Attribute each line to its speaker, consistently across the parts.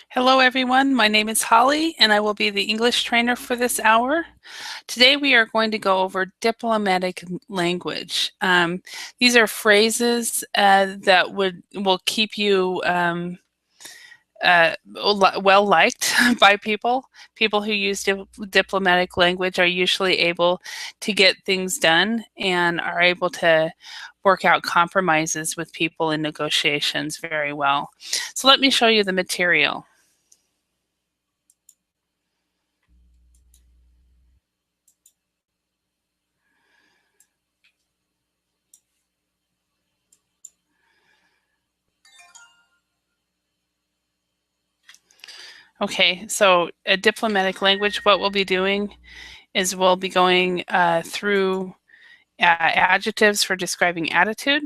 Speaker 1: Hello, everyone. My name is Holly, and I will be the English trainer for this hour. Today, we are going to go over diplomatic language. These are phrases that will keep you well liked by people. People who use diplomatic language are usually able to get things done and are able to work out compromises with people in negotiations very well. So let me show you the material. Okay, so a diplomatic language, what we'll be doing is we'll be going through adjectives for describing attitude,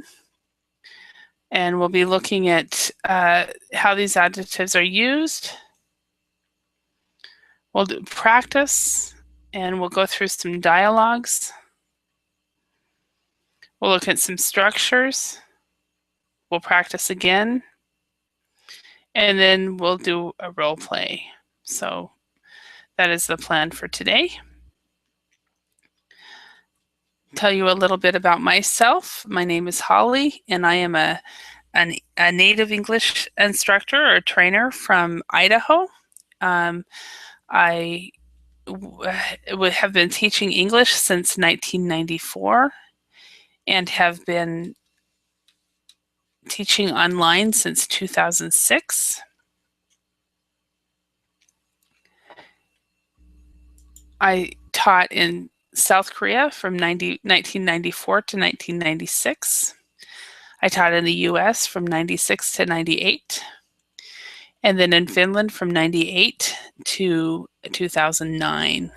Speaker 1: and we'll be looking at how these adjectives are used. We'll do practice, and we'll go through some dialogues. We'll look at some structures. We'll practice again, and then we'll do a role play. So that is the plan for today. Tell you a little bit about myself. My name is Holly, and I am a native English instructor or trainer from Idaho. I have been teaching English since 1994 and have been teaching online since 2006. I taught in South Korea from 1994 to 1996. I taught in the US from 96 to 98. And then in Finland from 98 to 2009.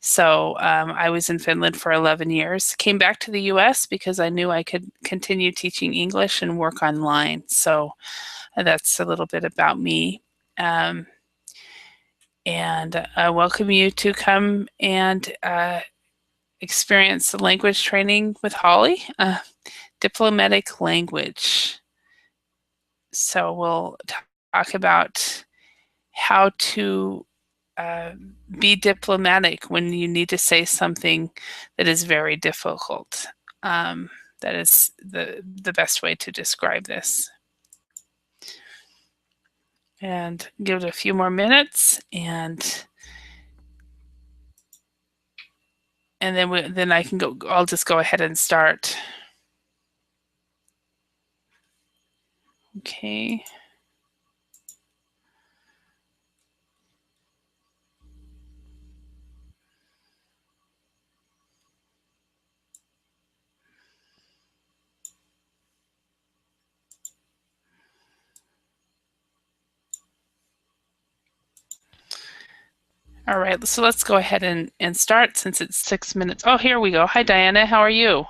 Speaker 1: So I was in Finland for 11 years. Came back to the US because I knew I could continue teaching English and work online. So that's a little bit about me. And I welcome you to come and experience the language training with Holly, diplomatic language. So we'll talk about how to be diplomatic when you need to say something that is very difficult. That is the best way to describe this. And give it a few more minutes, and then I can go. I'll just go ahead and start. Okay. All right, so let's go ahead and start since it's 6 minutes. Oh, here we go. Hi, Diana. How are you?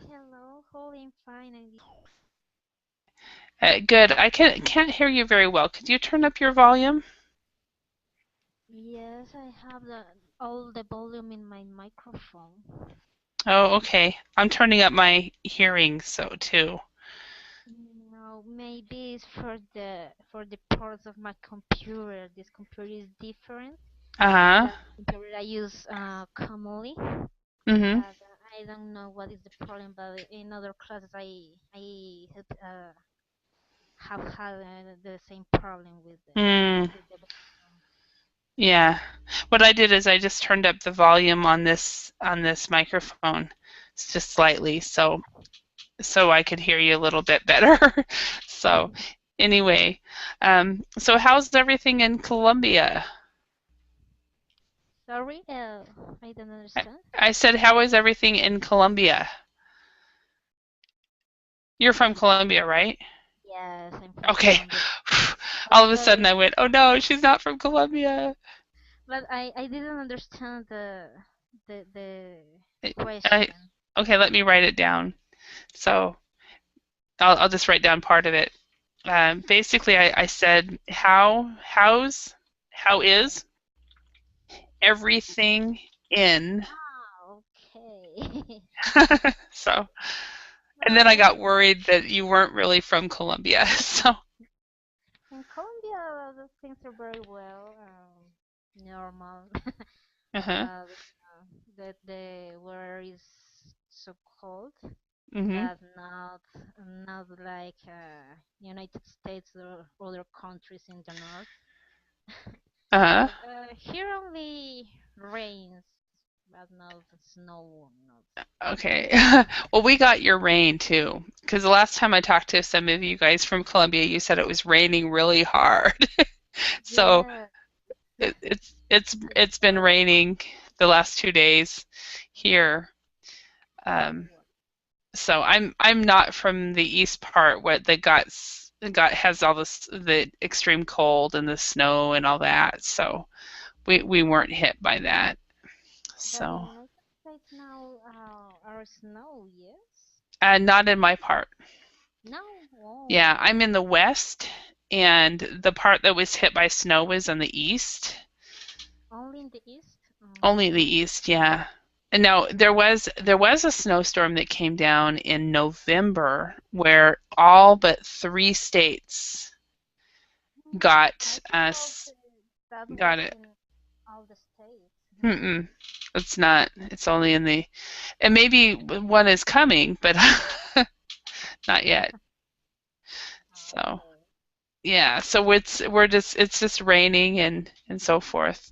Speaker 2: Hello, Holly, fine. And
Speaker 1: Good. I can't hear you very well. Could you turn up your volume?
Speaker 2: yes, I have all the volume in my microphone.
Speaker 1: Oh, okay. I'm turning up my hearing so too.
Speaker 2: No, maybe it's for the parts of my computer. This computer is different
Speaker 1: Uh-huh.
Speaker 2: than the computer I use commonly.
Speaker 1: Mm-hmm.
Speaker 2: But I don't know what is the problem. But in other classes, have had the same problem with the
Speaker 1: Mm,
Speaker 2: with the.
Speaker 1: yeah. What I did is I just turned up the volume on this microphone just slightly so I could hear you a little bit better. So anyway, so how's everything in Colombia?
Speaker 2: Sorry, I don't
Speaker 1: I,
Speaker 2: understand.
Speaker 1: I said, how is everything in Colombia? You're from Colombia, right?
Speaker 2: Yes, I'm from
Speaker 1: Okay.
Speaker 2: Colombia.
Speaker 1: All of a
Speaker 2: But
Speaker 1: sudden I went, oh no, she's not from Colombia.
Speaker 2: I didn't understand the
Speaker 1: I,
Speaker 2: question.
Speaker 1: okay, let me write it down. So I'll just write down part of it. Basically, I said, how is everything in?
Speaker 2: Ah, okay.
Speaker 1: So, and then I
Speaker 2: Well,
Speaker 1: got worried that you weren't really from Colombia. So,
Speaker 2: in Colombia the things are very well. Normal.
Speaker 1: Uh-huh.
Speaker 2: uh, that the weather is so cold,
Speaker 1: Mm-hmm.
Speaker 2: but not like United States or other countries in the north.
Speaker 1: Uh-huh.
Speaker 2: But here only rains, but not snow. Not.
Speaker 1: Okay. Well, we got your rain too, because the last time I talked to some of you guys from Colombia, you said it was raining really hard. So
Speaker 2: Yeah.
Speaker 1: it's been raining the last 2 days here. Um, so I'm not from the east part where the got has all this the extreme cold and the snow and all that. So we weren't hit by that.
Speaker 2: But in
Speaker 1: So
Speaker 2: United States now are snow, yes?
Speaker 1: not in my part.
Speaker 2: No.
Speaker 1: Yeah,
Speaker 2: Oh,
Speaker 1: I'm in the west, and the part that was hit by snow was on the east.
Speaker 2: only in the east?
Speaker 1: Only the east, yeah. And now there was a snowstorm that came down in November where all but 3 states got
Speaker 2: I thought
Speaker 1: us
Speaker 2: that was
Speaker 1: got it.
Speaker 2: in all the states.
Speaker 1: Mm-mm. It's not. It's only in the and maybe one is coming, but not yet. So
Speaker 2: Okay.
Speaker 1: yeah, so it's just raining and so forth.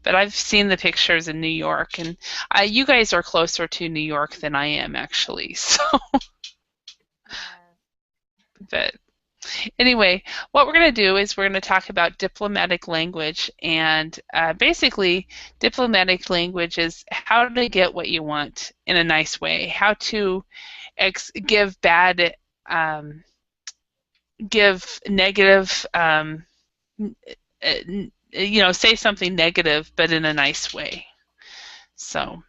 Speaker 1: But I've seen the pictures in New York, and you guys are closer to New York than I am actually. So,
Speaker 2: Yes.
Speaker 1: but anyway, what we're going to do is we're going to talk about diplomatic language, and basically, diplomatic language is how to get what you want in a nice way, how to give bad, um, give negative. Say something negative, but in a nice way. So,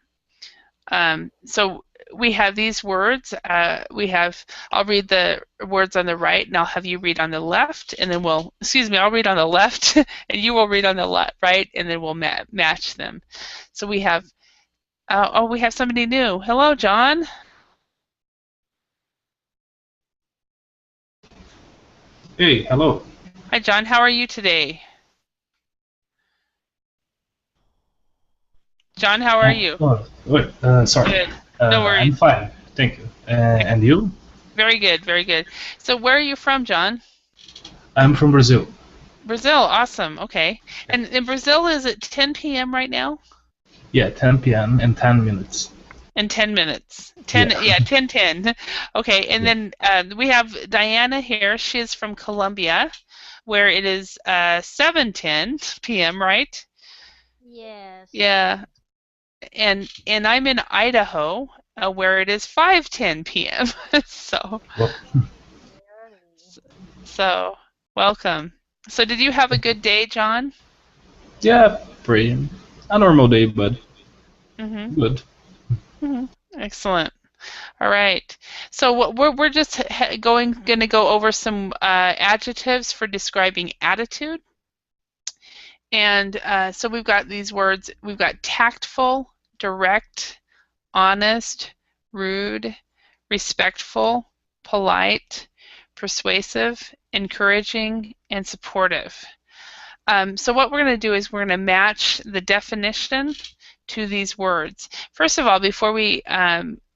Speaker 1: so we have these words. I'll read the words on the right, and I'll have you read on the left, and then I'll read on the left, and you will read on the right, and then we'll match them. So we have somebody new. Hello, John.
Speaker 3: Hey, hello.
Speaker 1: Hi, John. How are you today? John, how are you?
Speaker 3: Oh, wait, sorry.
Speaker 1: Good. No
Speaker 3: I'm
Speaker 1: worries.
Speaker 3: fine, thank you. And you?
Speaker 1: Very good, very good. So where are you from, John?
Speaker 3: I'm from Brazil.
Speaker 1: Brazil, awesome. Okay. And in Brazil, is it 10 p.m. right now?
Speaker 3: Yeah, 10 p.m. in 10 minutes.
Speaker 1: In 10 minutes. 10,
Speaker 3: Yeah,
Speaker 1: yeah, 10:10. Okay, and
Speaker 3: yeah.
Speaker 1: then we have Diana here. She's from Colombia, where it is 7:10 p.m., right?
Speaker 2: Yes.
Speaker 1: Yeah. And I'm in Idaho, where it is 5:10 p.m. So,
Speaker 3: Well,
Speaker 2: Early.
Speaker 1: so welcome. So did you have a good day, John?
Speaker 3: yeah, pretty. A normal day, but
Speaker 1: Mhm.
Speaker 3: good.
Speaker 1: Mhm. Excellent. All right. So we're just going to go over some adjectives for describing attitude. And so we've got these words. We've got tactful, direct, honest, rude, respectful, polite, persuasive, encouraging, and supportive. So what we're going to do is we're going to match the definition to these words. First of all, before we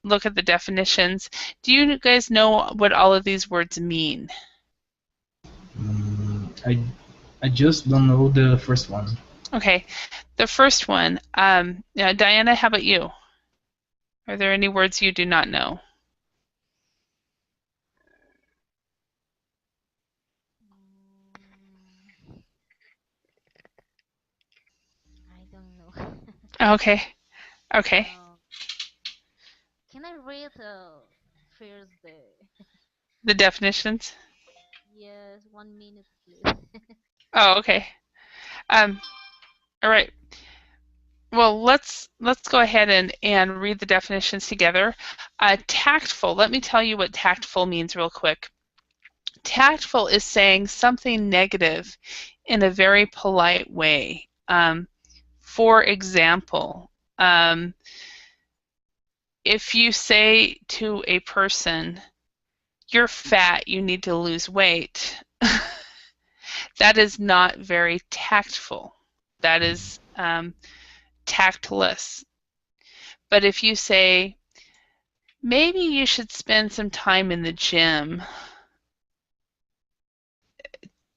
Speaker 1: look at the definitions, do you guys know what all of these words mean?
Speaker 3: I just don't know the first one.
Speaker 1: Okay, the first one, Diana, how about you? Are there any words you do not know?
Speaker 2: Mm, I don't know.
Speaker 1: Okay, okay.
Speaker 2: um, can I read first the
Speaker 1: The definitions?
Speaker 2: yes 1 minute please?
Speaker 1: Oh, okay. Um, all right. Well, let's go ahead and read the definitions together. Tactful. Let me tell you what tactful means real quick. Tactful is saying something negative in a very polite way. For example, if you say to a person, "You're fat, you need to lose weight," That is not very tactful. That is tactless. But if you say, maybe you should spend some time in the gym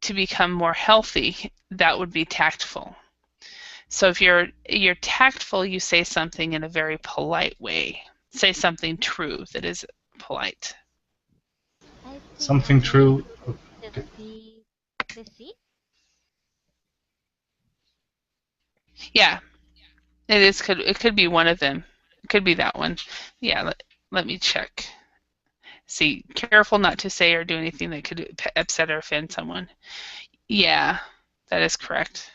Speaker 1: to become more healthy, that would be tactful. So if you're tactful, you say something in a very polite way. Say something true that is polite.
Speaker 2: I think
Speaker 3: Something
Speaker 2: maybe
Speaker 3: true.
Speaker 2: the
Speaker 3: Okay.
Speaker 2: C. The C?
Speaker 1: Yeah, it could be one of them. It could be that one. Yeah, let me check. See, careful not to say or do anything that could upset or offend someone. Yeah, that is correct.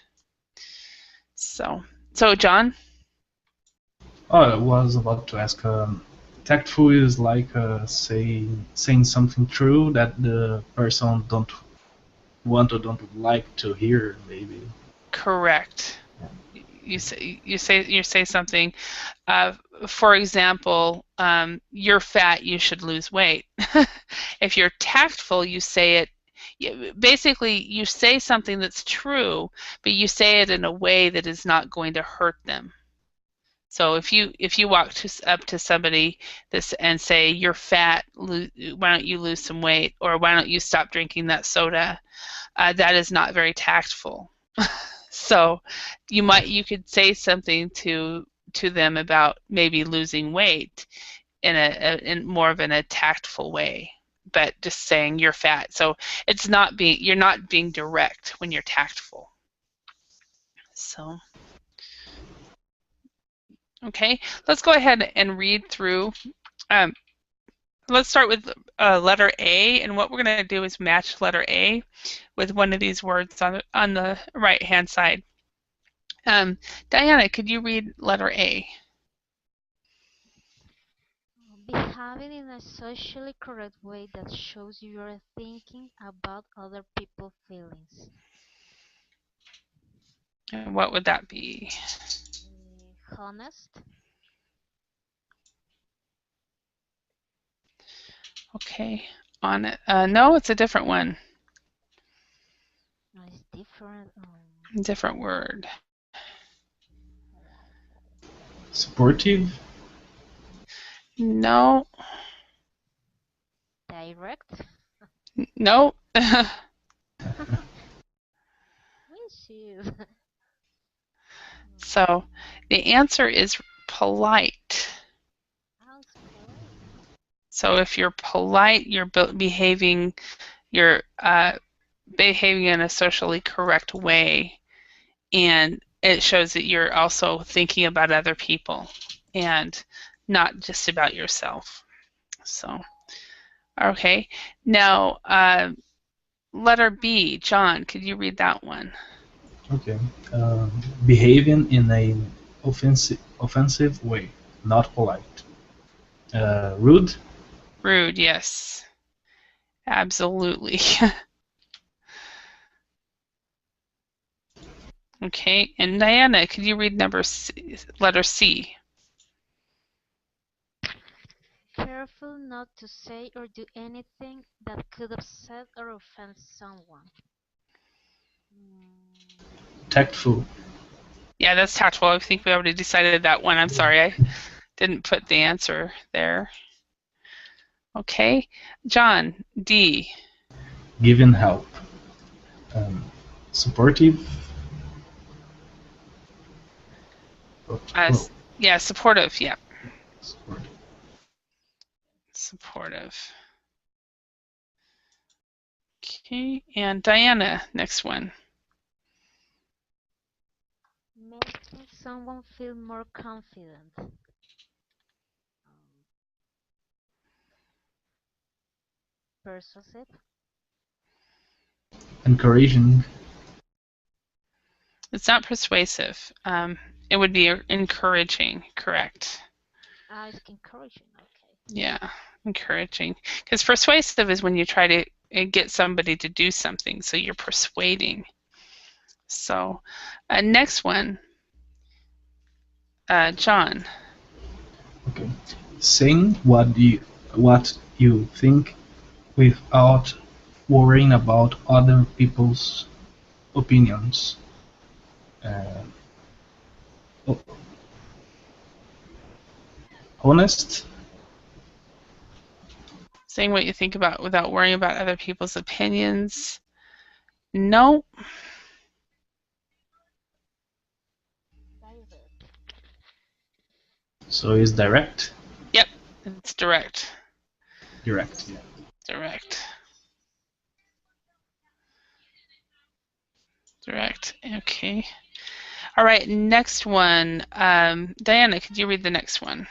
Speaker 1: So John?
Speaker 3: Oh, I was about to ask. Tactful is like saying something true that the person don't want or don't like to hear, maybe.
Speaker 1: Correct. You say something. For example, you're fat, you should lose weight. If you're tactful, you say it. Basically, you say something that's true, but you say it in a way that is not going to hurt them. So if you walk up to somebody and say you're fat, why don't you lose some weight, or why don't you stop drinking that soda? That is not very tactful. So you could say something to them about maybe losing weight in more of a tactful way, but just saying you're fat. So you're not being direct when you're tactful. So okay, let's go ahead and read through. Let's start with letter A, and what we're going to do is match letter A with one of these words on the right-hand side. Diana, could you read letter A?
Speaker 2: Behaving in a socially correct way that shows you are thinking about other people's feelings.
Speaker 1: And what would that be?
Speaker 2: Honest.
Speaker 1: Okay. On it. No, it's a different one.
Speaker 2: No, it's different.
Speaker 1: Different word.
Speaker 3: Supportive.
Speaker 1: No.
Speaker 2: Direct.
Speaker 1: No.
Speaker 2: Miss you.
Speaker 1: So the answer is polite. So if you're polite, you're behaving in a socially correct way, and it shows that you're also thinking about other people and not just about yourself. So, okay. Now, letter B, John, could you read that one?
Speaker 3: Okay. Behaving in an offensive way, not polite. Rude.
Speaker 1: Rude, yes. Absolutely. Okay, and Diana, could you read letter C?
Speaker 2: Careful not to say or do anything that could upset or offend someone.
Speaker 3: Tactful.
Speaker 1: Yeah, that's tactful. I think we already decided that one. I'm sorry, I didn't put the answer there. Okay, John, D.
Speaker 3: Giving help. Supportive.
Speaker 1: Yeah, supportive. Yeah.
Speaker 3: Supportive.
Speaker 1: Supportive. Okay, and Diana, next one.
Speaker 2: Making someone feel more confident. Persuasive.
Speaker 3: Encouraging.
Speaker 1: It's not persuasive. It would be encouraging, correct?
Speaker 2: It's encouraging, okay.
Speaker 1: Yeah, encouraging. Because persuasive is when you try to get somebody to do something, so you're persuading. So, next one, John.
Speaker 3: Okay. Saying what you think without worrying about other people's opinions. Uh, honest.
Speaker 1: Saying what you think about without worrying about other people's opinions. No.
Speaker 3: So is direct.
Speaker 1: Yep, it's direct.
Speaker 3: Direct. Yeah.
Speaker 1: Direct. Direct. Okay. All right. Next one. Diana, could you read the next one?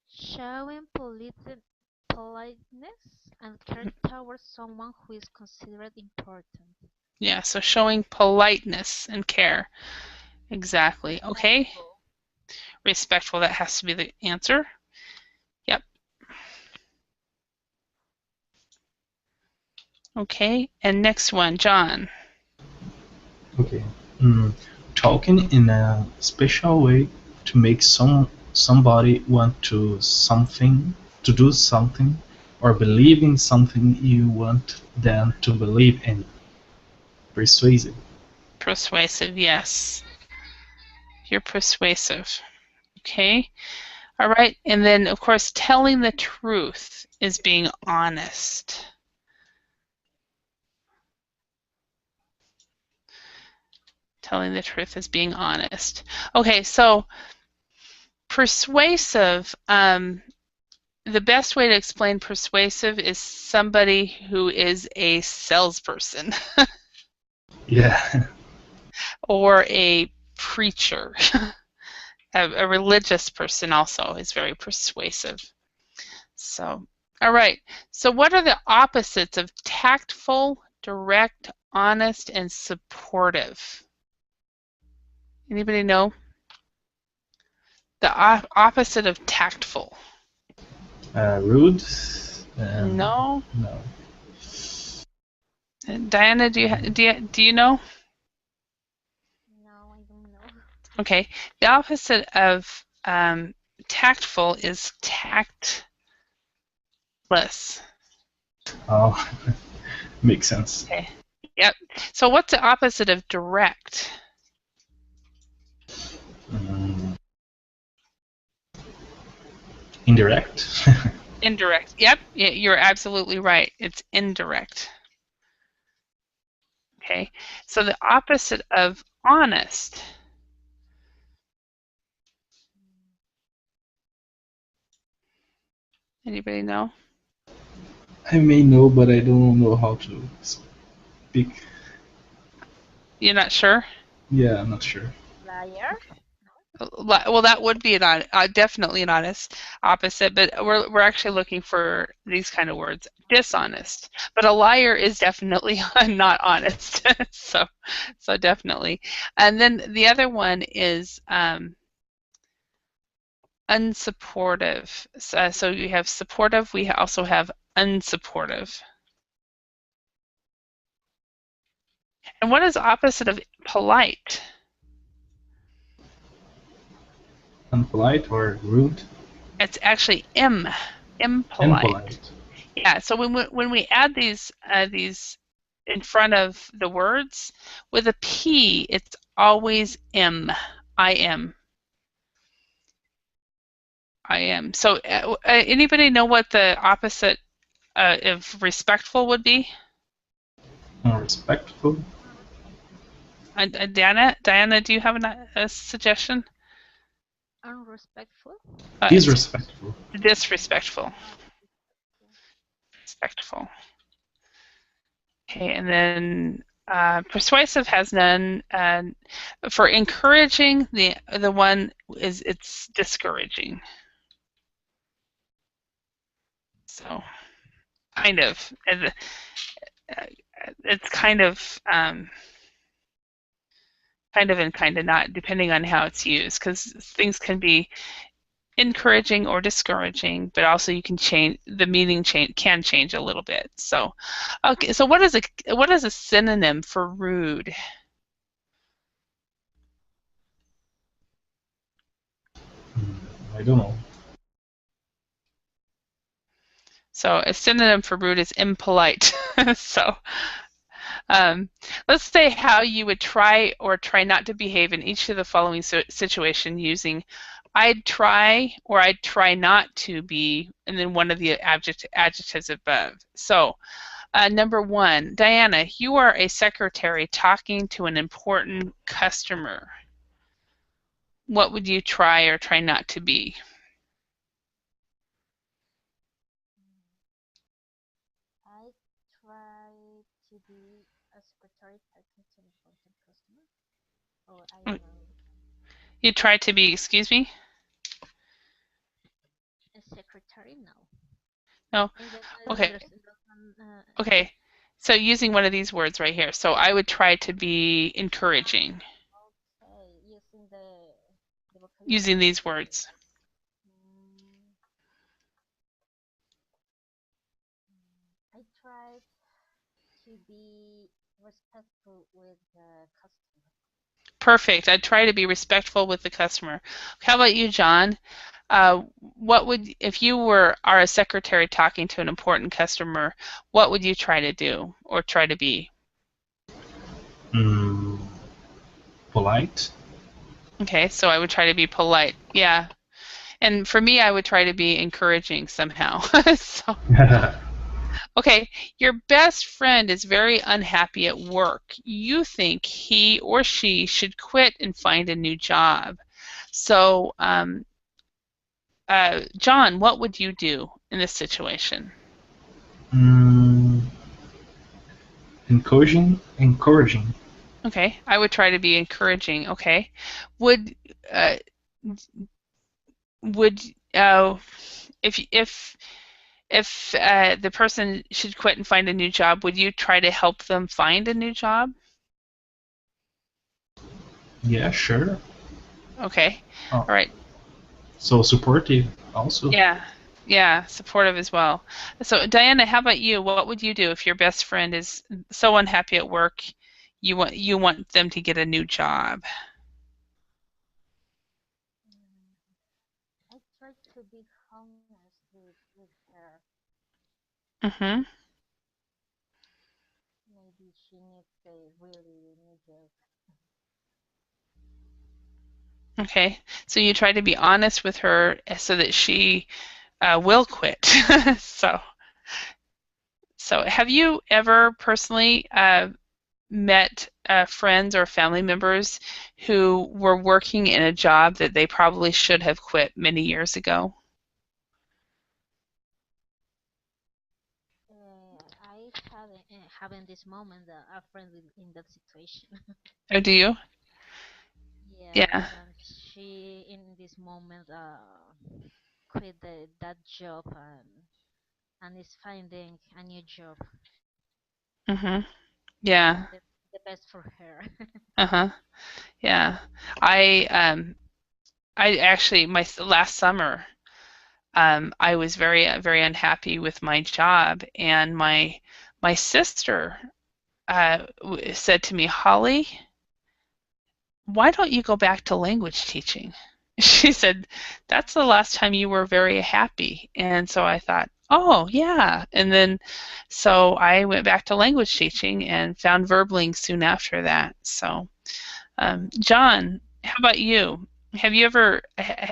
Speaker 2: Showing politeness and care towards someone who is considered important.
Speaker 1: Yeah, so showing politeness and care. Exactly. Okay. Respectful, that has to be the answer. Yep. Okay, and next one, John.
Speaker 3: Okay. Talking in a special way to make somebody want to do something, or believe in something you want them to believe in. Persuasive.
Speaker 1: Persuasive, yes. You're persuasive. Okay. All right, and then of course telling the truth is being honest. Telling the truth is being honest. Okay, so persuasive, the best way to explain persuasive is somebody who is a salesperson.
Speaker 3: Yeah.
Speaker 1: Or a preacher. A religious person also is very persuasive. So, all right. So what are the opposites of tactful, direct, honest, and supportive? Anybody know? The opposite of tactful.
Speaker 3: Rude.
Speaker 1: No.
Speaker 3: No.
Speaker 1: Diana, do you know?
Speaker 2: No, I don't know.
Speaker 1: Okay. The opposite of tactful is tactless.
Speaker 3: Oh, makes sense.
Speaker 1: Okay. Yep. So what's the opposite of direct?
Speaker 3: Indirect.
Speaker 1: Indirect. Yep, you're absolutely right. It's indirect. Okay. So the opposite of honest. Anybody know?
Speaker 3: I may know, but I don't know how to speak.
Speaker 1: You're not sure?
Speaker 3: Yeah, I'm not sure.
Speaker 2: Liar?
Speaker 1: Well, that would be definitely an honest opposite, but we're actually looking for these kind of words. Dishonest. But a liar is definitely not honest. so definitely. And then the other one is unsupportive. So you have supportive, we also have unsupportive. And what is opposite of polite?
Speaker 3: Unpolite or rude?
Speaker 1: It's actually impolite.
Speaker 3: Impolite.
Speaker 1: Yeah, so when we add these in front of the words, with a P, it's always I am. So anybody know what the opposite of respectful would be?
Speaker 3: Unrespectful.
Speaker 1: Diana, do you have a suggestion?
Speaker 2: Unrespectful?
Speaker 3: Disrespectful.
Speaker 1: Disrespectful. Respectful. Okay, and then persuasive has none. For encouraging, the one is it's discouraging. So, kind of. It's kind of and kind of not, depending on how it's used, because things can be encouraging or discouraging, but also you can change the meaning. Can change a little bit. So, okay. So what is a synonym for rude?
Speaker 3: I don't know.
Speaker 1: So a synonym for rude is impolite. So, Let's say how you would try or try not to behave in each of the following situation using I'd try or I'd try not to be, and then one of the adjectives above. So, number one, Diana, you are a secretary talking to an important customer. What would you try or try not to be?
Speaker 2: I try to be a secretary talking to an important customer. Or I don't know,
Speaker 1: You try to be, excuse me?
Speaker 2: a secretary? No.
Speaker 1: No?
Speaker 2: I don't
Speaker 1: Okay.
Speaker 2: understand.
Speaker 1: Okay. So using one of these words right here. So I would try to be encouraging
Speaker 2: Okay, using the vocabulary.
Speaker 1: using these words.
Speaker 2: I try to be respectful with the customer.
Speaker 1: Perfect. I'd try to be respectful with the customer. How about you, John? What would, if you are a secretary talking to an important customer, what would you try to do or try to be?
Speaker 3: Polite.
Speaker 1: Okay, so I would try to be polite. Yeah. And for me, I would try to be encouraging somehow. So, okay, your best friend is very unhappy at work. You think he or she should quit and find a new job. So, John, what would you do in this situation?
Speaker 3: Encouraging.
Speaker 1: Okay, I would try to be encouraging. Okay, would uh, would if the person should quit and find a new job, would you try to help them find a new job?
Speaker 3: Yeah, sure.
Speaker 1: Okay,
Speaker 3: Oh,
Speaker 1: all right.
Speaker 3: so supportive also.
Speaker 1: Yeah, supportive as well. So Diana, how about you? What would you do if your best friend is so unhappy at work, you want them to get a new job?
Speaker 2: I try to be honest with her.
Speaker 1: Mm-hmm.
Speaker 2: Maybe she needs a really new job.
Speaker 1: Okay, so you try to be honest with her so that she will quit. so, so have you ever personally met friends or family members who were working in a job that they probably should have quit many years ago?
Speaker 2: I have in this moment a friend in that situation.
Speaker 1: Or do you?
Speaker 2: Yes,
Speaker 1: Yeah.
Speaker 2: and she in this moment quit that job and is finding a new job.
Speaker 1: Mhm.
Speaker 2: And
Speaker 1: Yeah.
Speaker 2: the best for her.
Speaker 1: Uh-huh. Yeah. I I actually last summer I was very unhappy with my job, and my sister said to me, Holly, why don't you go back to language teaching? She said, that's the last time you were very happy. And so I thought, oh, yeah. And then so I went back to language teaching and found Verbling soon after that. So, John, how about you? Have you ever,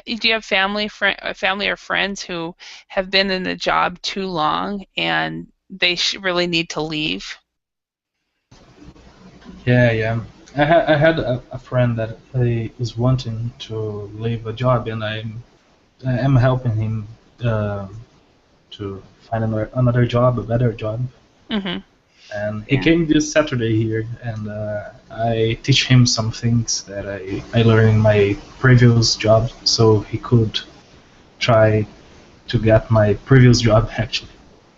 Speaker 1: do you have family or friends who have been in a job too long and they really need to leave?
Speaker 3: Yeah. I had a friend that is wanting to leave a job, and I'm helping him to find another job, a better job.
Speaker 1: Mm-hmm.
Speaker 3: And he
Speaker 1: Yeah.
Speaker 3: came this Saturday here, and I teach him some things that I learned in my previous job, so he could try to get my previous job actually.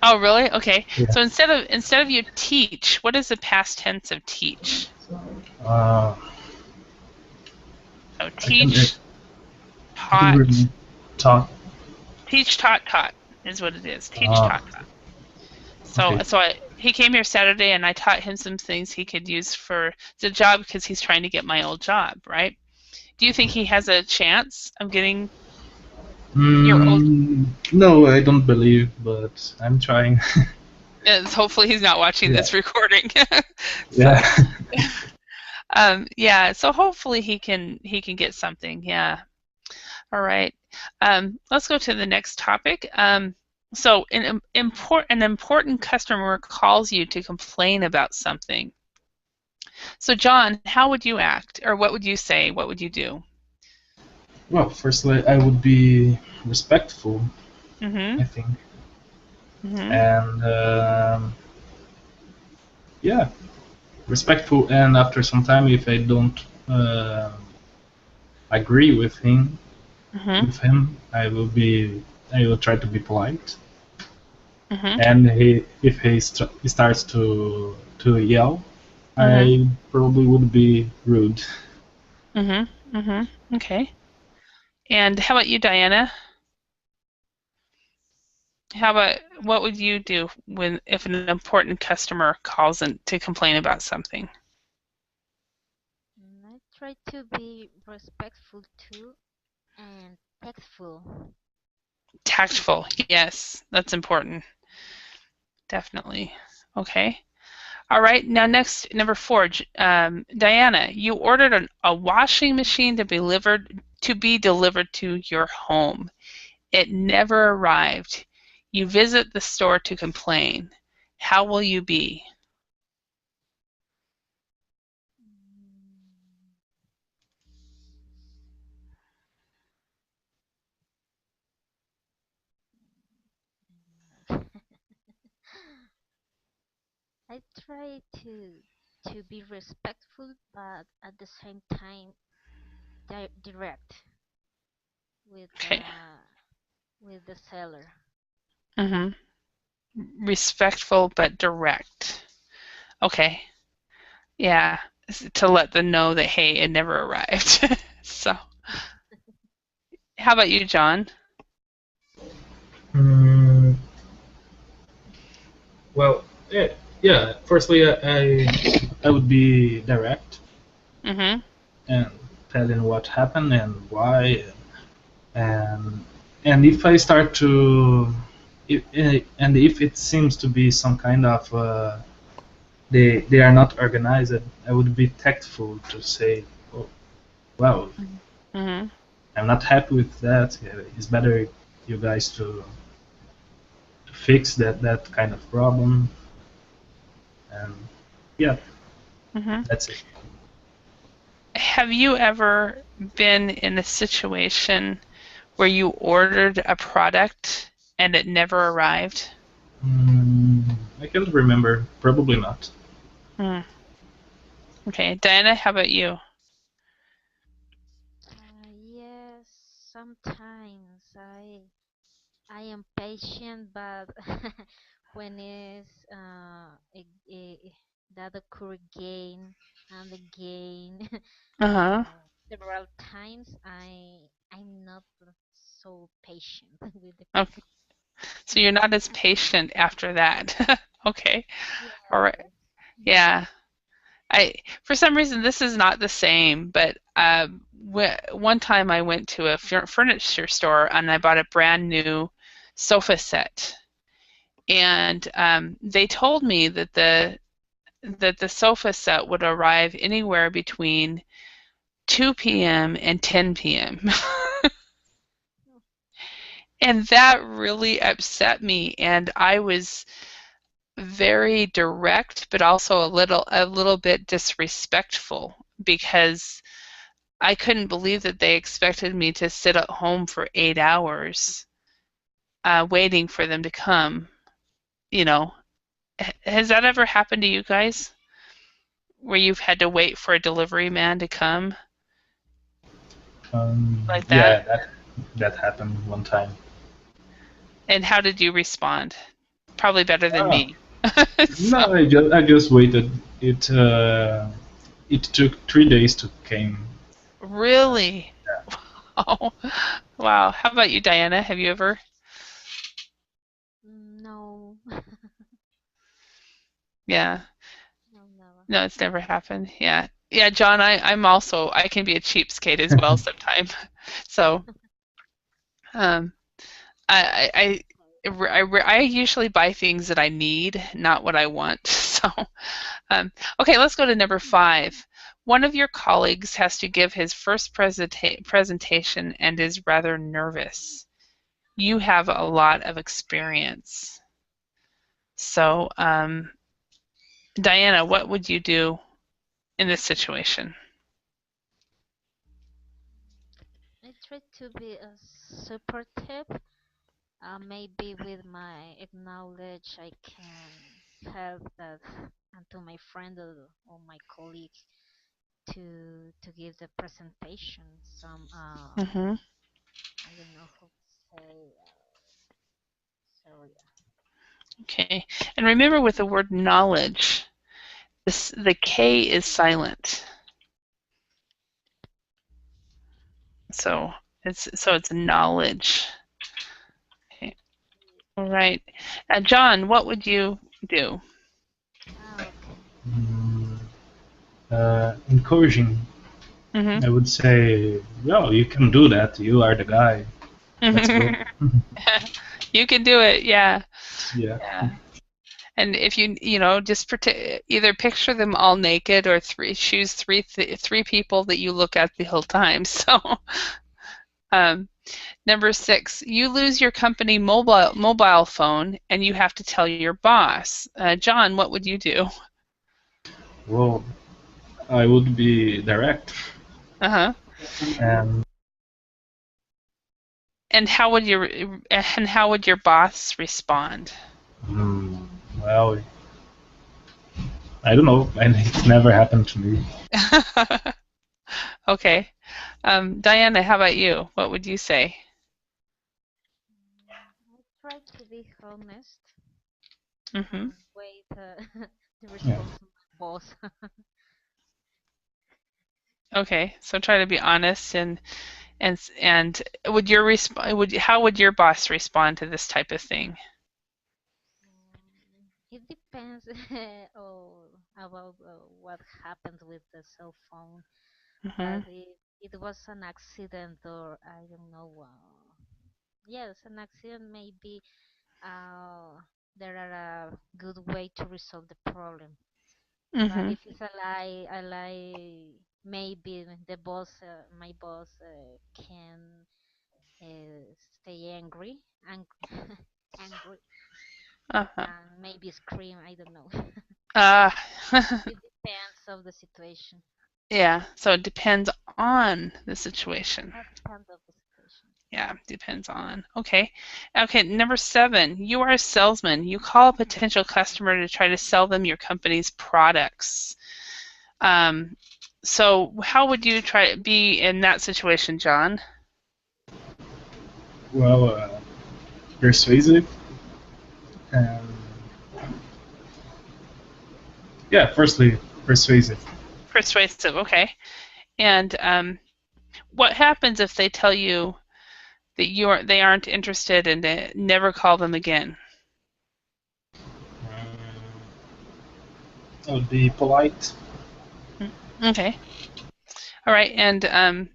Speaker 1: Oh, really? Okay.
Speaker 3: Yeah.
Speaker 1: So instead of you teach, what is the past tense of teach?
Speaker 3: Uh,
Speaker 1: So
Speaker 3: I
Speaker 1: teach,
Speaker 3: I can
Speaker 1: taught,
Speaker 3: really talk.
Speaker 1: teach, taught is what it is. Teach,
Speaker 3: Uh,
Speaker 1: taught.
Speaker 3: okay.
Speaker 1: He came here Saturday, and I taught him some things he could use for the job because he's trying to get my old job, right? Do you think he has a chance of getting your old?
Speaker 3: No, I don't believe, but I'm trying.
Speaker 1: Yes, hopefully he's not watching
Speaker 3: Yeah.
Speaker 1: this recording.
Speaker 3: Yeah.
Speaker 1: Yeah, so hopefully he can get something. Yeah. All right. Let's go to the next topic. So an important customer calls you to complain about something. So John, how would you act, or what would you say? What would you do?
Speaker 3: Well, firstly, I would be respectful,
Speaker 1: Mm-hmm.
Speaker 3: I think,
Speaker 1: Mm-hmm.
Speaker 3: and yeah, respectful. And after some time, if I don't agree
Speaker 1: Mm-hmm.
Speaker 3: with him, I will try to be polite.
Speaker 1: Mm-hmm.
Speaker 3: And if he starts to yell,
Speaker 1: Mm-hmm.
Speaker 3: I probably would be rude.
Speaker 1: Mm-hmm. Mm-hmm. Okay. And how about you, Diana? How about what would you do when if an important customer calls in to complain about something?
Speaker 2: I try to be respectful too and tactful.
Speaker 1: Tactful. Yes, that's important. Definitely. Okay. All right. Now next, number 4, Diana, you ordered a washing machine to be delivered to your home. It never arrived. You visit the store to complain. How will you be?
Speaker 2: I try to be respectful, but at the same time direct with
Speaker 1: Okay.
Speaker 2: with the seller.
Speaker 1: Mm-hmm. Respectful but direct. Okay. Yeah. To let them know that, hey, it never arrived. So, how about you, John?
Speaker 3: Mm, well, yeah. Firstly, I would be direct
Speaker 1: Mm-hmm.
Speaker 3: and telling what happened and why, and if I start to, and if it seems to be some kind of they are not organized, I would be tactful to say, oh, well,
Speaker 1: Mm-hmm.
Speaker 3: I'm not happy with that. It's better you guys to fix that kind of problem. And yeah,
Speaker 1: Mm-hmm.
Speaker 3: that's it.
Speaker 1: Have you ever been in a situation where you ordered a product and it never arrived?
Speaker 3: Mm, I can't remember. Probably not.
Speaker 1: Hmm. Okay, Diana, how about you?
Speaker 2: Yes, sometimes I am patient, but when it's that occur again and again,
Speaker 1: Uh-huh.
Speaker 2: several times, I'm not so patient with the
Speaker 1: Okay.
Speaker 2: people.
Speaker 1: So you're not as patient after that. Okay. All right.
Speaker 2: Yes.
Speaker 1: Yeah. I for some reason this is not the same, but one time I went to a furniture store and I bought a brand new sofa set, and they told me that the sofa set would arrive anywhere between 2 p.m. and 10 p.m. And that really upset me, and I was very direct, but also a little bit disrespectful because I couldn't believe that they expected me to sit at home for 8 hours waiting for them to come. You know, has that ever happened to you guys where you've had to wait for a delivery man to come like that?
Speaker 3: Yeah, that happened one time.
Speaker 1: And how did you respond? Probably better than
Speaker 3: Oh,
Speaker 1: me. So,
Speaker 3: no, I just waited. It took 3 days to came.
Speaker 1: really?
Speaker 3: Yeah.
Speaker 1: Oh, wow. How about you, Diana? Have you ever?
Speaker 2: No,
Speaker 1: Yeah.
Speaker 2: no, never.
Speaker 1: No, it's never happened. Yeah. Yeah, John, I can be a cheapskate as well sometimes. So, um, I I usually buy things that I need, not what I want. So, okay, let's go to number 5. One of your colleagues has to give his first presentation and is rather nervous. You have a lot of experience. So, Diana, what would you do in this situation?
Speaker 2: I try to be supportive. Maybe with my knowledge, I can help that and to my friend or my colleague to give the presentation. Some
Speaker 1: Mm-hmm.
Speaker 2: I don't know how to say. So yeah.
Speaker 1: Okay, and remember with the word knowledge, the K is silent. So it's knowledge. Okay. All right. John, what would you do?
Speaker 2: Okay.
Speaker 3: Encouraging.
Speaker 1: Mm-hmm.
Speaker 3: I would say, "Yo, you can do that. You are the guy. Let's go."
Speaker 1: You can do it. Yeah.
Speaker 3: Yeah.
Speaker 1: Yeah. And if you know, just either picture them all naked or choose three people that you look at the whole time. So, number 6, you lose your company mobile phone and you have to tell your boss. John, what would you do?
Speaker 3: Well, I would be direct,
Speaker 1: Uh-huh.
Speaker 3: and
Speaker 1: And how would your boss respond?
Speaker 3: mm, well, I don't know, and it's never happened to me.
Speaker 1: Okay. Diana, how about you? What would you say?
Speaker 2: I try to be honest
Speaker 1: Mm-hmm.
Speaker 2: and wait the
Speaker 3: Yeah.
Speaker 2: response from my boss.
Speaker 1: Okay, so try to be honest and would your how would your boss respond to this type of thing?
Speaker 2: It depends about what happened with the cell phone.
Speaker 1: Mm-hmm.
Speaker 2: But it was an accident or I don't know. Yes, an accident maybe there are a good way to resolve the problem. But
Speaker 1: Mm-hmm.
Speaker 2: if it's a lie, maybe the boss, my boss, can stay ang angry,
Speaker 1: Uh-huh.
Speaker 2: and maybe scream. I don't know.
Speaker 1: Uh,
Speaker 2: It depends of the situation.
Speaker 1: yeah, so it depends on the situation.
Speaker 2: Depends of the situation.
Speaker 1: Yeah, depends on. Okay. Okay, number 7, you are a salesman. You call a potential customer to try to sell them your company's products. So how would you try to be in that situation, John?
Speaker 3: Well, persuasive, and yeah, firstly, persuasive.
Speaker 1: Persuasive, okay. And what happens if they tell you that they aren't interested and to never call them again?
Speaker 3: I would be polite.
Speaker 1: Okay. All right. And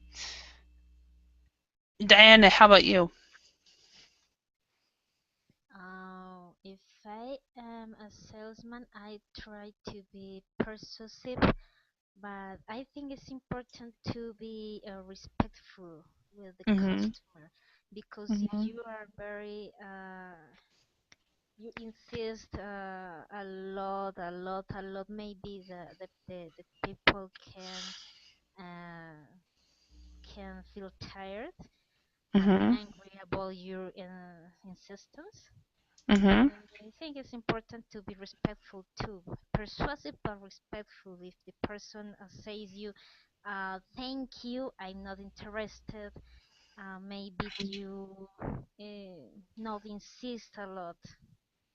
Speaker 1: Diana, how about you?
Speaker 2: If I am a salesman, I try to be persuasive, but I think it's important to be respectful with the
Speaker 1: Mhm.
Speaker 2: customer because if
Speaker 1: Mhm.
Speaker 2: you are very you insist a lot, maybe the people uh, can feel tired and
Speaker 1: Mhm.
Speaker 2: angry about your insistence.
Speaker 1: Mhm.
Speaker 2: And I think it's important to be respectful too, persuasive but respectful. If the person says you, "Thank you, I'm not interested," maybe you not insist a lot.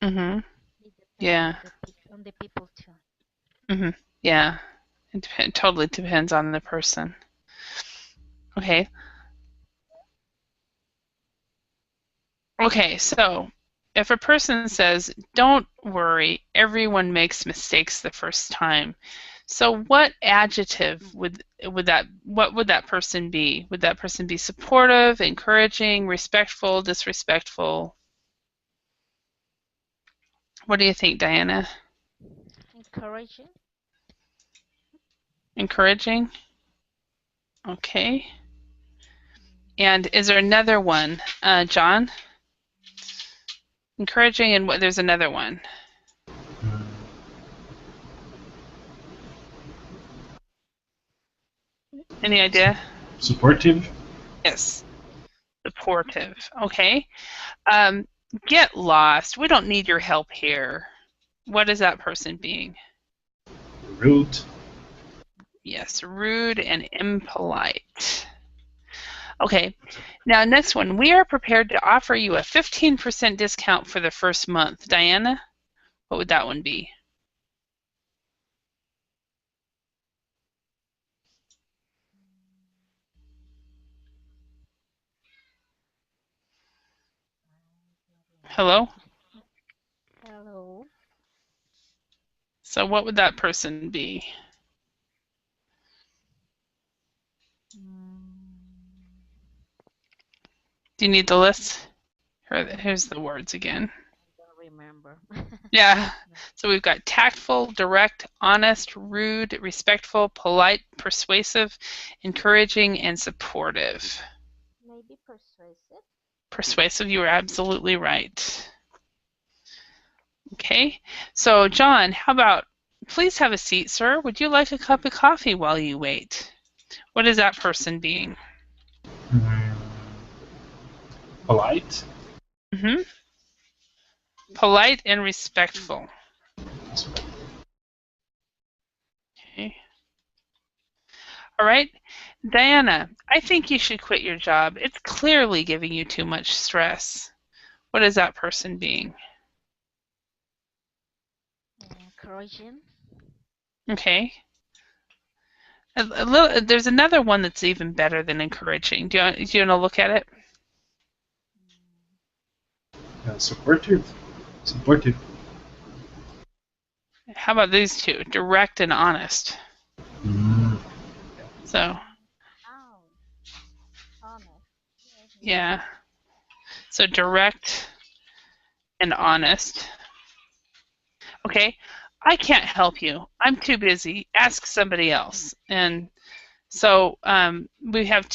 Speaker 1: Mhm.
Speaker 2: It depends
Speaker 1: Yeah.
Speaker 2: of on the people too.
Speaker 1: Mhm. Yeah. It totally depends on the person. Okay. Okay. So, if a person says, "Don't worry, everyone makes mistakes the first time." So, what adjective what would that person be? Would that person be supportive, encouraging, respectful, disrespectful? What do you think, Diana?
Speaker 2: Encouraging.
Speaker 1: Encouraging? Okay. And is there another one, John? Encouraging, and what? There's another one.
Speaker 3: Mm,
Speaker 1: Any idea?
Speaker 3: Supportive.
Speaker 1: Yes. Supportive. Okay. Get lost. We don't need your help here. What is that person being?
Speaker 3: Rude.
Speaker 1: Yes, rude and impolite. Okay, now next one. We are prepared to offer you a 15% discount for the first month. Diana, what would that one be? Hello?
Speaker 2: Hello.
Speaker 1: So what would that person be? Do you need the list? Here's the words again.
Speaker 2: Don't remember.
Speaker 1: Yeah. So we've got tactful, direct, honest, rude, respectful, polite, persuasive, encouraging, and supportive.
Speaker 2: Maybe persuasive.
Speaker 1: Persuasive, you are absolutely right. Okay. So John, how about, please have a seat, sir. Would you like a cup of coffee while you wait? What is that person being?
Speaker 3: Mm, Polite.
Speaker 1: Mm-hmm. Polite and respectful. Okay. All right. Diana, I think you should quit your job. It's clearly giving you too much stress. What is that person being?
Speaker 2: Encouraging.
Speaker 1: Okay. There's another one that's even better than encouraging. Do you want to look at it?
Speaker 3: Supportive. Supportive.
Speaker 1: How about these two? Direct and honest.
Speaker 3: Mm,
Speaker 1: So,
Speaker 2: Oh, honest.
Speaker 1: yeah. So direct and honest. Okay. I can't help you. I'm too busy. Ask somebody else. And so we have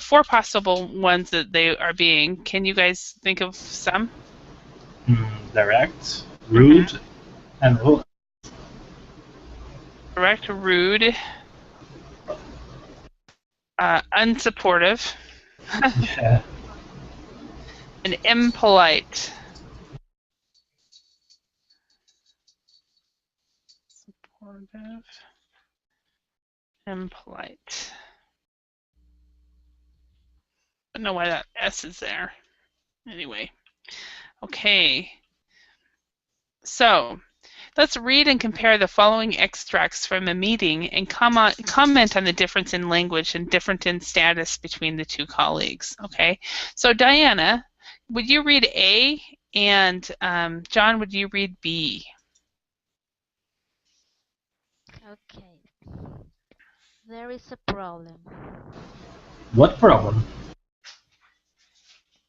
Speaker 1: four possible ones that they are being. Can you guys think of some?
Speaker 3: Direct. Rude. And
Speaker 1: Direct, rude, unsupportive,
Speaker 3: yeah.
Speaker 1: and impolite. Supportive, impolite. I don't know why that S is there. Anyway. Okay. So let's read and compare the following extracts from a meeting and comment on the difference in language and difference in status between the two colleagues. Okay, so Diana, would you read A, and John, would you read B?
Speaker 2: Okay. There is a problem.
Speaker 3: What problem?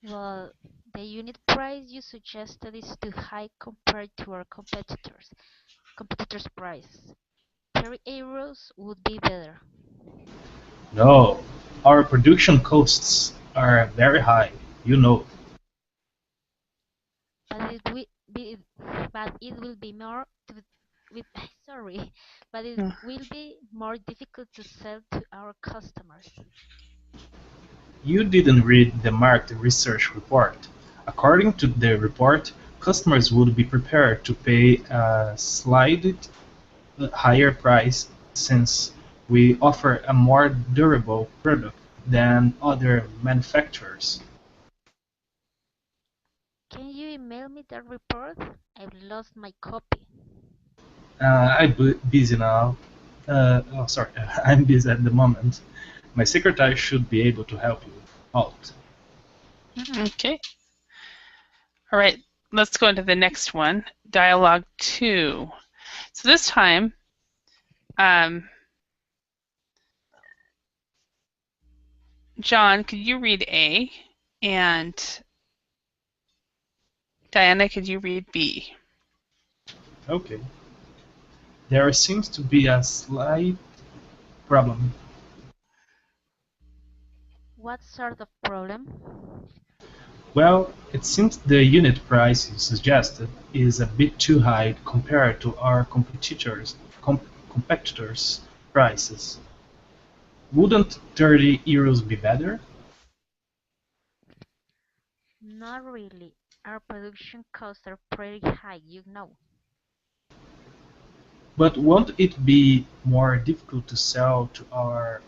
Speaker 2: Well, the unit price you suggested is too high compared to our competitors. Competitors' price. 30 euros would be better.
Speaker 3: No. Our production costs are very high. You know.
Speaker 2: But it will be more with sorry, but it will be more difficult to sell to our customers.
Speaker 3: You didn't read the market research report. According to the report, customers would be prepared to pay a slightly higher price since we offer a more durable product than other manufacturers.
Speaker 2: Can you email me that report? I've lost my copy.
Speaker 3: I'm busy now. Oh, sorry, I'm busy at the moment. My secretary should be able to help you out.
Speaker 1: Okay. All right, let's go into the next one, dialogue 2. So this time, John, could you read A? And Diana, could you read B?
Speaker 3: Okay. There seems to be a slight problem.
Speaker 2: What sort of problem?
Speaker 3: Well, it seems the unit price you suggested is a bit too high compared to our competitors' prices. Wouldn't 30 euros be better?
Speaker 2: Not really. Our production costs are pretty high, you know.
Speaker 3: But won't it be more difficult to sell to our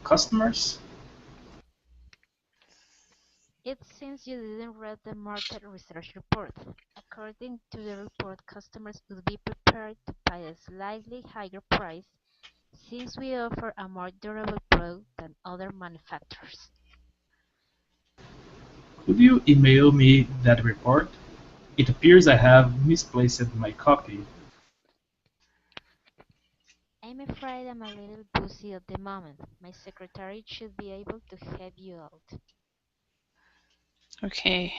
Speaker 3: customers?
Speaker 2: It seems you didn't read the market research report. According to the report, customers would be prepared to pay a slightly higher price since we offer a more durable product than other manufacturers.
Speaker 3: Could you email me that report? It appears I have misplaced my copy.
Speaker 2: I'm afraid I'm a little busy at the moment. My secretary should be able to help you out.
Speaker 1: Okay.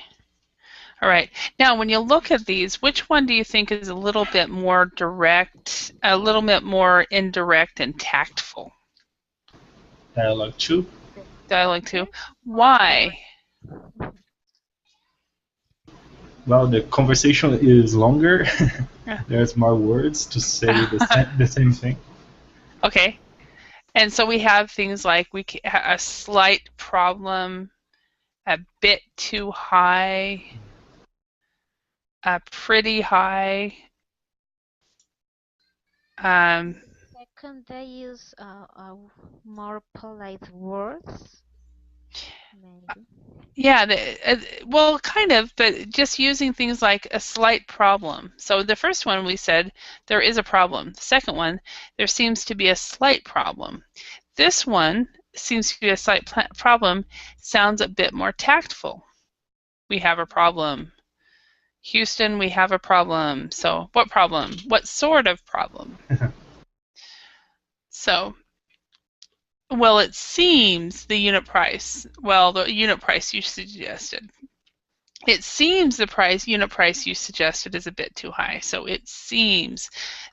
Speaker 1: All right. Now, when you look at these, which one do you think is a little bit more direct, a little bit more indirect and tactful?
Speaker 3: Dialogue 2.
Speaker 1: Dialogue 2.
Speaker 2: This more
Speaker 1: Why?
Speaker 2: direct.
Speaker 3: Well, the conversation is longer.
Speaker 1: Yeah.
Speaker 3: There's more words to say the same thing.
Speaker 1: Okay. And so we have things like a slight problem, a bit too high, pretty high.
Speaker 2: Second, they use more polite words, maybe.
Speaker 1: Yeah, well, kind of, but just using things like a slight problem. So the first one we said there is a problem. The second one, there seems to be a slight problem. This one seems to be a slight problem, sounds a bit more tactful. We have a problem. Houston, we have a problem. So what problem? What sort of problem? So, well, it seems the unit price, well, the unit price you suggested. It seems the unit price you suggested is a bit too high. So it seems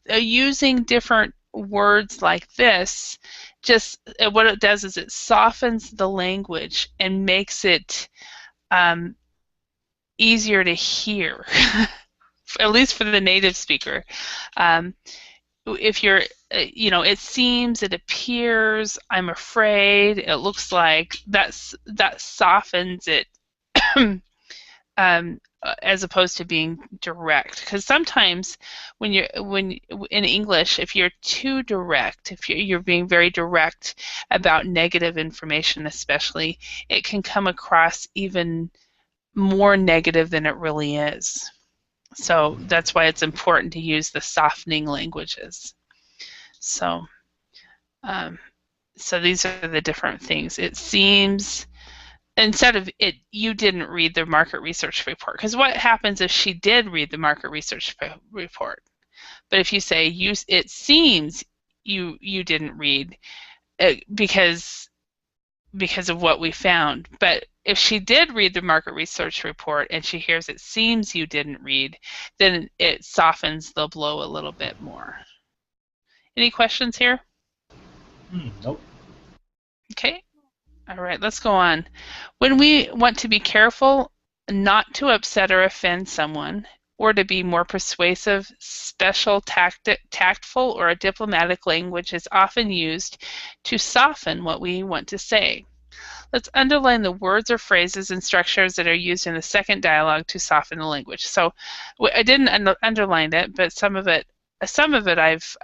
Speaker 1: using different words like this, just what it does is it softens the language and makes it easier to hear, at least for the native speaker. If you're, it seems, it appears, I'm afraid, it looks like, that softens it. As opposed to being direct, because sometimes when in English, if you're too direct, if you're being very direct about negative information, especially, it can come across even more negative than it really is. So that's why it's important to use the softening languages. So, so these are the different things. It seems, instead of it, you didn't read the market research report. Because what happens if she did read the market research report? But if you say it seems you didn't read because of what we found. But if she did read the market research report and she hears it seems you didn't read, then it softens the blow a little bit more. Any questions here?
Speaker 3: Nope.
Speaker 1: Okay. All right, let's go on. When we want to be careful not to upset or offend someone, or to be more persuasive, special tactful or a diplomatic language is often used to soften what we want to say. Let's underline the words or phrases and structures that are used in the second dialogue to soften the language. So I didn't underline it, but some of it I've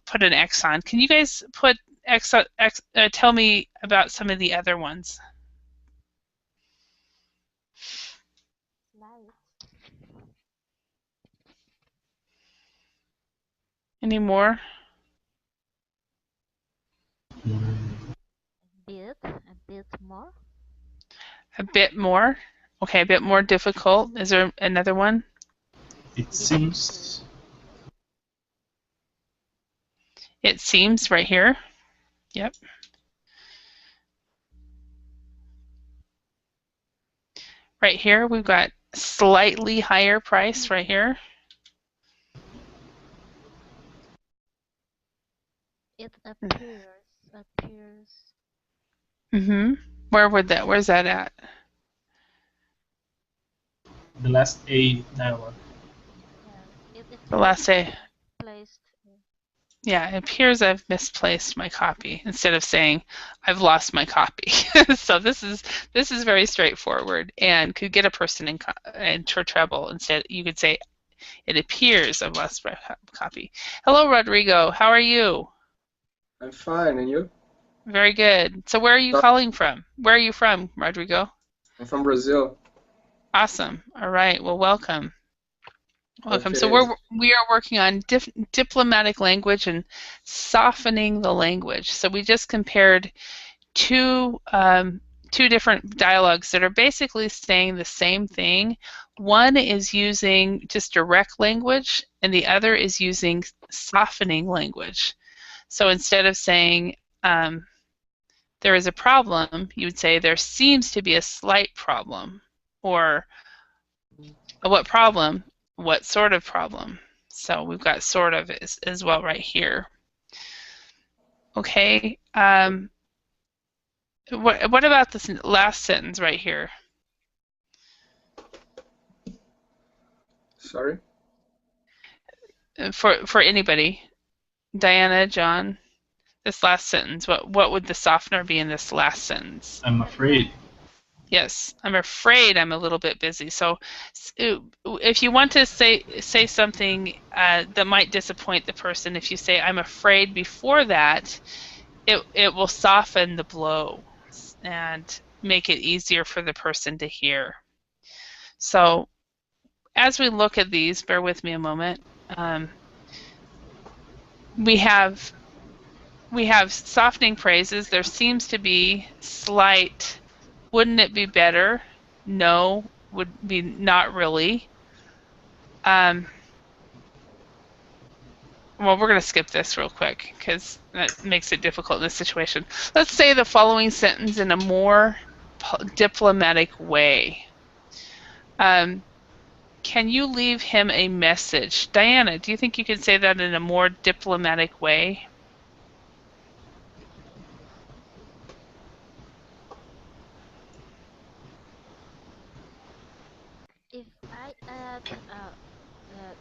Speaker 1: put an X on. Can you guys put tell me about some of the other ones? Any more?
Speaker 2: A bit more.
Speaker 1: A bit more? Okay, a bit more difficult. Is there another one?
Speaker 3: It seems.
Speaker 1: It seems right here. Yep. Right here, we've got slightly higher price right here.
Speaker 2: It appears.
Speaker 1: Mm-hmm. Where's that at?
Speaker 3: The last A dialogue.
Speaker 2: Yes, it
Speaker 1: The
Speaker 2: appears
Speaker 1: last A.
Speaker 2: placed.
Speaker 1: Yeah, it appears I've misplaced my copy instead of saying I've lost my copy. So this is very straightforward and could get a person in trouble. Instead, you could say it appears I've lost my copy. Hello, Rodrigo. How are you?
Speaker 4: I'm fine, and you?
Speaker 1: Very good. So where are you calling from? Where are you from, Rodrigo?
Speaker 4: I'm from Brazil.
Speaker 1: Awesome. All right. Well, welcome. Welcome. So
Speaker 4: Okay.
Speaker 1: we are working on diplomatic language and softening the language. So we just compared two different dialogues that are basically saying the same thing. One is using just direct language, and the other is using softening language. So instead of saying there is a problem, you would say there seems to be a slight problem, or what problem? What sort of problem? So we've got sort of as well right here. Okay. What about this last sentence right here?
Speaker 4: Sorry?
Speaker 1: For anybody, Diana, John, this last sentence. What would the softener be in this last sentence?
Speaker 3: I'm afraid.
Speaker 1: Yes, I'm afraid I'm a little bit busy. So if you want to say something that might disappoint the person, if you say I'm afraid before that, it will soften the blow and make it easier for the person to hear. So as we look at these, bear with me a moment. We have softening phrases. There seems to be slight. Wouldn't it be better? No, would be not really. Well, we're going to skip this real quick because that makes it difficult in this situation. Let's say the following sentence in a more diplomatic way. Can you leave him a message? Diana, do you think you could say that in a more diplomatic way?
Speaker 2: If I add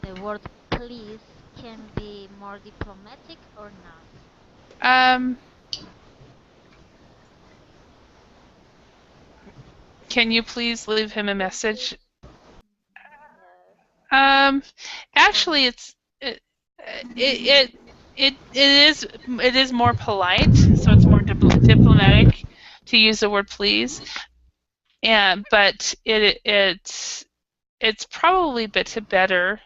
Speaker 2: the word please, can be more diplomatic or not?
Speaker 1: Can you please leave him a message?
Speaker 2: Yes.
Speaker 1: Actually, it is more polite, so it's more diplomatic to use the word please. But it's probably better.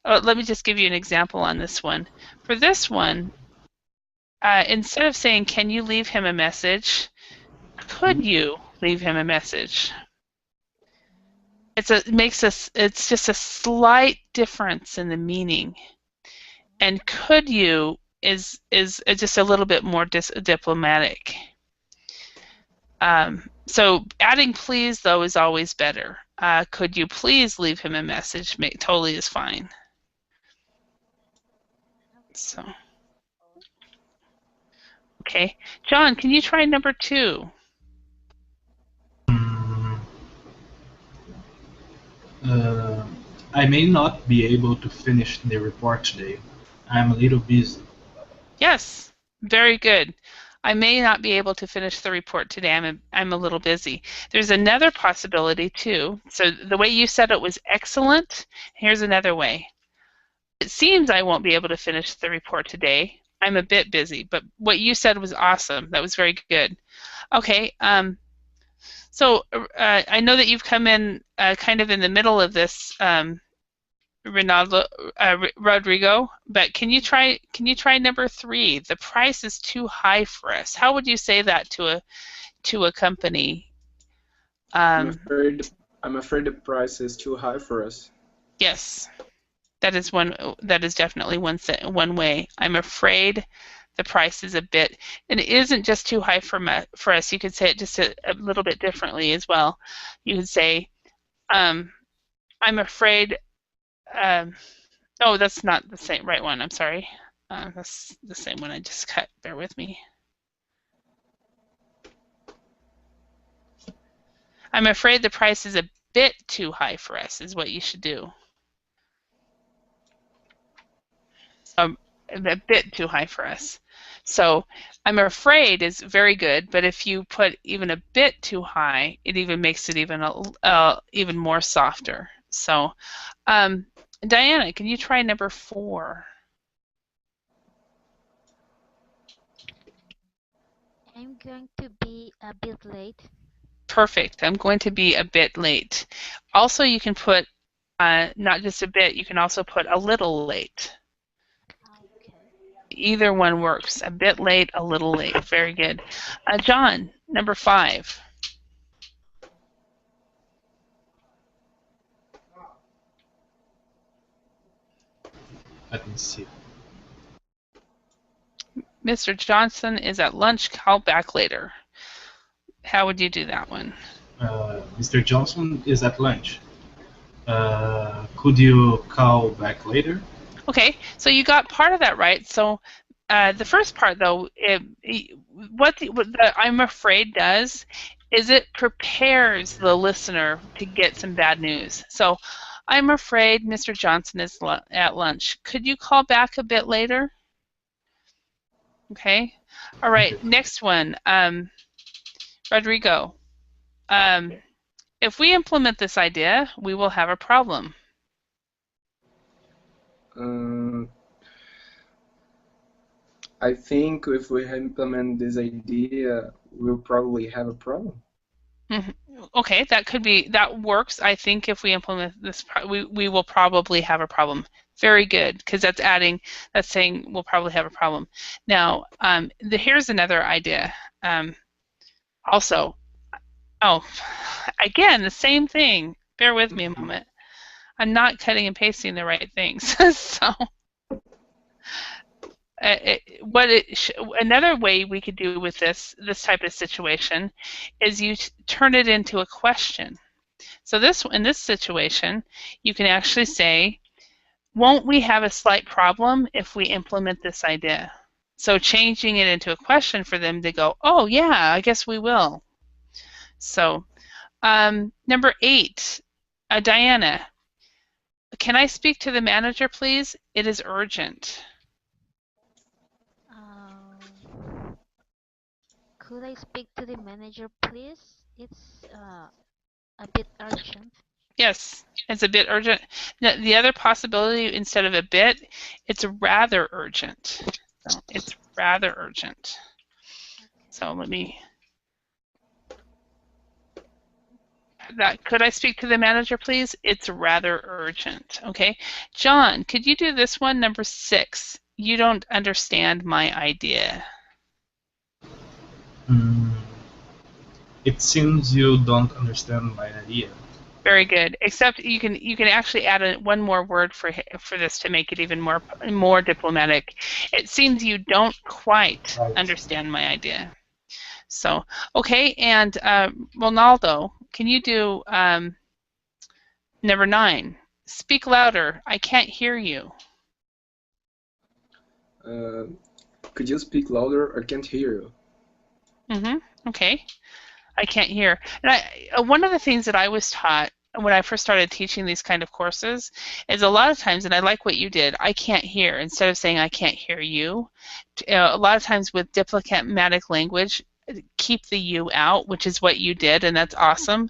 Speaker 1: Let me just give you an example on this one. For this one, instead of saying, "Can you leave him a message?" Could you leave him a message? It's just a slight difference in the meaning. And could you is just a little bit more diplomatic. So adding please though is always better. Could you please leave him a message? Totally is fine. So, okay, John, can you try number 2?
Speaker 3: I may not be able to finish the report today. I'm a little busy.
Speaker 1: Yes, very good. I may not be able to finish the report today. I'm a little busy. There's another possibility too. So the way you said it was excellent. Here's another way. It seems I won't be able to finish the report today. I'm a bit busy, but what you said was awesome. That was very good. Okay. So I know that you've come in kind of in the middle of this, Rodrigo, but can you try number 3? The price is too high for us. How would you say that to a company?
Speaker 4: I'm afraid the price is too high for us.
Speaker 1: Yes, that is definitely one way. I'm afraid the price is a bit, and it isn't just too high for us. You could say it just a little bit differently as well. You could say, I'm afraid. Oh, that's not the right one. I'm sorry. That's the same one I just cut. Bear with me. I'm afraid the price is a bit too high for us, is what you should do. A bit too high for us. So I'm afraid is very good, but if you put even a bit too high, it even makes it even more softer. So, Diana, can you try number 4?
Speaker 2: I'm going to be a bit late.
Speaker 1: Perfect. I'm going to be a bit late. Also, you can put not just a bit, you can also put a little late.
Speaker 2: Okay.
Speaker 1: Either one works. A bit late, a little late. Very good. John, number 5.
Speaker 3: Let me see.
Speaker 1: Mr. Johnson is at lunch. Call back later. How would you do that one?
Speaker 3: Mr. Johnson is at lunch. Could you call back later?
Speaker 1: Okay, so you got part of that right. So the first part, though, what the I'm afraid does is it prepares the listener to get some bad news. So I'm afraid Mr. Johnson is at lunch. Could you call back a bit later? Okay. All right.
Speaker 3: Okay.
Speaker 1: Next one, Rodrigo. If we implement this idea, we will have a problem.
Speaker 4: I think if we implement this idea, we'll probably have a problem.
Speaker 1: Okay, that works. I think if we implement this, we will probably have a problem. Very good, because that's saying we'll probably have a problem. Now, here's another idea. Also, again, the same thing. Bear with me a moment. I'm not cutting and pasting the right things. So, another way we could do with this type of situation is you turn it into a question. So in this situation, you can actually say, won't we have a slight problem if we implement this idea? So changing it into a question for them to go, oh yeah, I guess we will. So number 8, Diana, can I speak to the manager, please? It is urgent.
Speaker 2: Could I speak to the manager, please? It's a bit urgent.
Speaker 1: Yes, it's a bit urgent. The other possibility, instead of a bit, it's rather urgent. So it's rather urgent. So let me. Could I speak to the manager, please? It's rather urgent. Okay, John, could you do this one, number 6? You don't understand my idea.
Speaker 3: It seems you don't understand my idea.
Speaker 1: Very good. Except you can actually add one more word for this to make it even more diplomatic. It seems you don't quite understand my idea. So okay, and Ronaldo, can you do number 9? Speak louder. I can't hear you.
Speaker 4: Could you speak louder? I can't hear you.
Speaker 1: Okay. I can't hear. And one of the things that I was taught when I first started teaching these kind of courses is a lot of times, and I like what you did, I can't hear, instead of saying I can't hear you. A lot of times with diplomatic language, keep the you out, which is what you did, and that's awesome.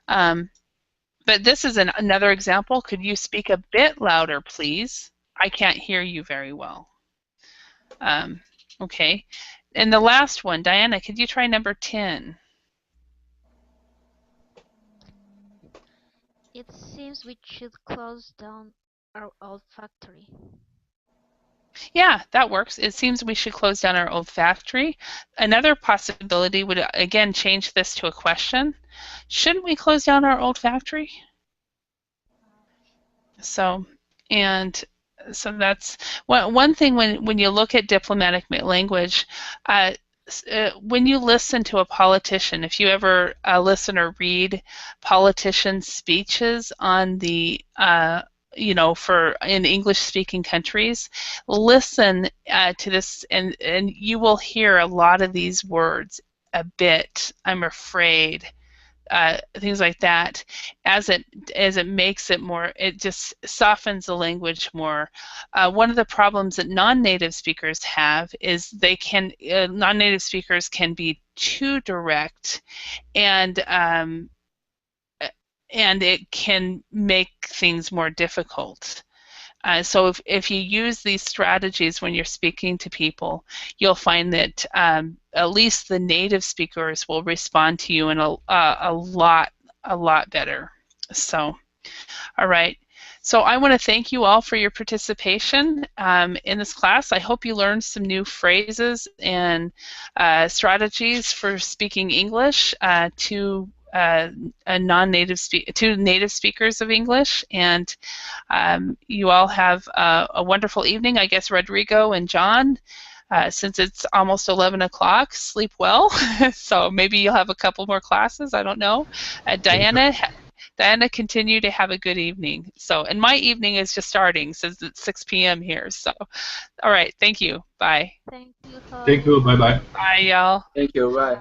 Speaker 1: But this is another example. Could you speak a bit louder, please? I can't hear you very well. Okay. And the last one, Diana, could you try number 10?
Speaker 2: It seems we should close down our old factory.
Speaker 1: Yeah, that works. It seems we should close down our old factory. Another possibility would, again, change this to a question. Shouldn't we close down our old factory? So that's one thing when you look at diplomatic language, when you listen to a politician, if you ever listen or read politicians' speeches on the you know, for in English-speaking countries, listen to this, and you will hear a lot of these words a bit. I'm afraid. Things like that, as it makes it more, it just softens the language more. One of the problems that non-native speakers have is they can non-native speakers can be too direct, and it can make things more difficult. So if you use these strategies when you're speaking to people, you'll find that at least the native speakers will respond to you in a lot better. So, all right. So I want to thank you all for your participation in this class. I hope you learned some new phrases and strategies for speaking English to native speakers of English, and you all have a wonderful evening. I guess Rodrigo and John, since it's almost 11 o'clock, sleep well. So maybe you'll have a couple more classes. I don't know. Diana, continue to have a good evening. So, and my evening is just starting since it's 6 p.m. here. So, all right. Thank you. Bye.
Speaker 2: Thank you,
Speaker 3: Thank you. Bye bye.
Speaker 1: Bye, y'all.
Speaker 4: Thank you. Bye.